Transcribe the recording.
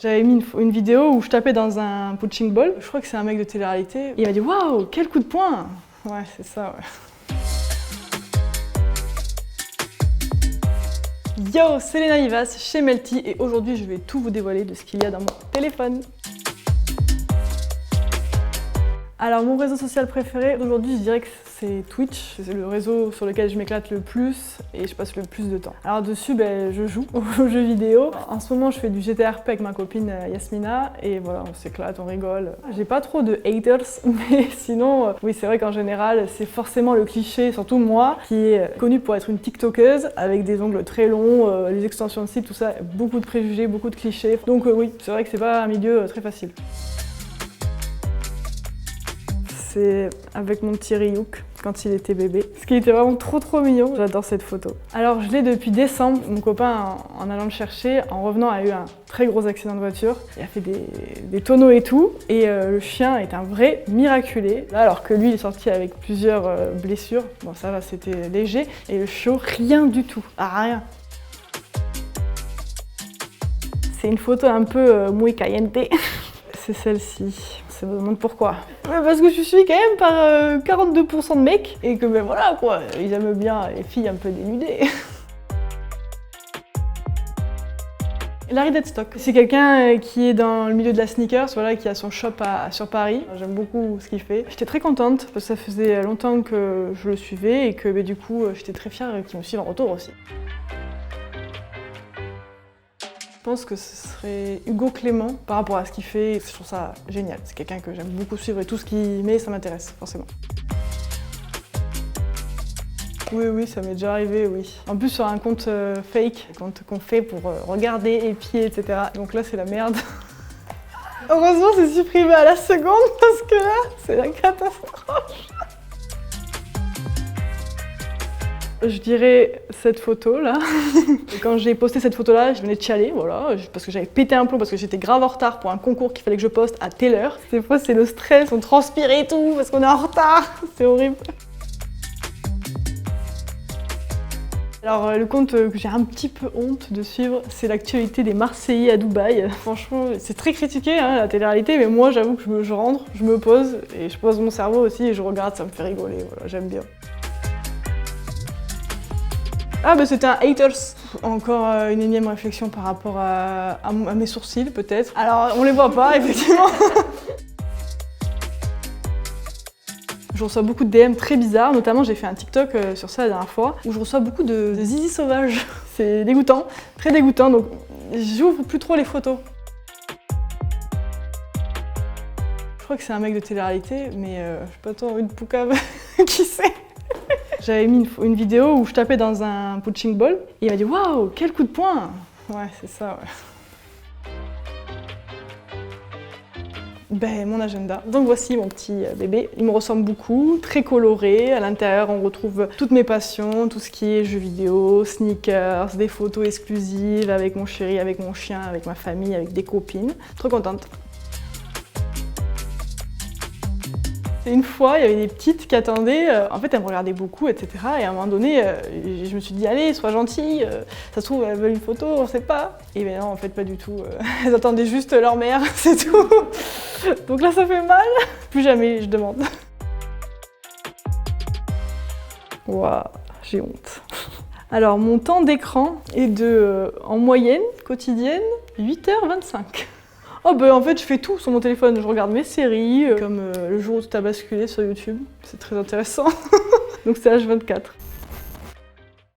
J'avais mis une vidéo où je tapais dans un punching ball. Je crois que c'est un mec de télé-réalité. Il m'a dit « Waouh, quel coup de poing !» Ouais, c'est ça, ouais. Yo, c'est Léna Ivas chez Melty et aujourd'hui je vais tout vous dévoiler de ce qu'il y a dans mon téléphone. Alors mon réseau social préféré aujourd'hui je dirais que c'est Twitch, c'est le réseau sur lequel je m'éclate le plus et je passe le plus de temps. Alors dessus je joue aux jeux vidéo. En ce moment je fais du GTRP avec ma copine Yasmina et voilà, on s'éclate, on rigole. J'ai pas trop de haters mais sinon oui c'est vrai qu'en général c'est forcément le cliché, surtout moi qui est connue pour être une tiktokeuse avec des ongles très longs, les extensions de cils, tout ça, beaucoup de préjugés, beaucoup de clichés. Donc oui, c'est vrai que c'est pas un milieu très facile. C'est avec mon petit Ryuk quand il était bébé. Ce qui était vraiment trop mignon, j'adore cette photo. Alors je l'ai depuis décembre, mon copain en allant le chercher, en revenant a eu un très gros accident de voiture. Il a fait des tonneaux et tout, et le chien est un vrai miraculé. Là, alors que lui il est sorti avec plusieurs blessures, bon ça va c'était léger, et le chiot rien du tout, rien. C'est une photo un peu muy caliente. C'est celle-ci. Ça me demande pourquoi. Parce que je suis quand même par 42% de mecs et que ben voilà quoi, ils aiment bien les filles un peu dénudées. Larry Deadstock, c'est quelqu'un qui est dans le milieu de la sneakers, voilà, qui a son shop sur Paris. J'aime beaucoup ce qu'il fait. J'étais très contente parce que ça faisait longtemps que je le suivais et que ben, du coup j'étais très fière qu'il me suive en retour aussi. Je pense que ce serait Hugo Clément par rapport à ce qu'il fait. Je trouve ça génial. C'est quelqu'un que j'aime beaucoup suivre et tout ce qu'il met, ça m'intéresse forcément. Oui, ça m'est déjà arrivé, oui. En plus sur un compte fake, un compte qu'on fait pour regarder, épier, etc. Donc là c'est la merde. Heureusement c'est supprimé à la seconde parce que là c'est la catastrophe. Je dirais cette photo là. Et quand j'ai posté cette photo là, je venais de chialer, voilà, parce que j'avais pété un plomb parce que j'étais grave en retard pour un concours qu'il fallait que je poste à telle heure. Des fois c'est le stress, on transpire et tout parce qu'on est en retard, c'est horrible. Alors le compte que j'ai un petit peu honte de suivre, c'est l'actualité des Marseillais à Dubaï. Franchement, c'est très critiqué hein, la télé-réalité, mais moi j'avoue que je rentre, je me pose et je pose mon cerveau aussi et je regarde, ça me fait rigoler, voilà, j'aime bien. Ah bah c'était un haters. Encore une énième réflexion par rapport à mes sourcils peut-être. Alors on les voit pas effectivement. Je reçois beaucoup de DM très bizarres, notamment j'ai fait un TikTok sur ça la dernière fois, où je reçois beaucoup de zizi sauvages. C'est dégoûtant, très dégoûtant, donc j'ouvre plus trop les photos. Je crois que c'est un mec de télé-réalité, mais j'ai pas tant envie de poucave, qui sait. J'avais mis une vidéo où je tapais dans un punching ball et il m'a dit « Waouh, quel coup de poing !» Ouais, c'est ça, ouais. Ben, mon agenda. Donc voici mon petit bébé. Il me ressemble beaucoup, très coloré. À l'intérieur, on retrouve toutes mes passions, tout ce qui est jeux vidéo, sneakers, des photos exclusives avec mon chéri, avec mon chien, avec ma famille, avec des copines. Trop contente. Une fois, il y avait des petites qui attendaient, en fait elles me regardaient beaucoup, etc. Et à un moment donné, je me suis dit, allez, sois gentille, ça se trouve elles veulent une photo, on sait pas. Et bien non, en fait pas du tout, elles attendaient juste leur mère, c'est tout. Donc là ça fait mal, plus jamais je demande. Waouh, j'ai honte. Alors mon temps d'écran est de, en moyenne, quotidienne, 8h25. Oh ben en fait je fais tout sur mon téléphone, je regarde mes séries, comme le jour où tout a basculé sur YouTube, c'est très intéressant. Donc c'est H24.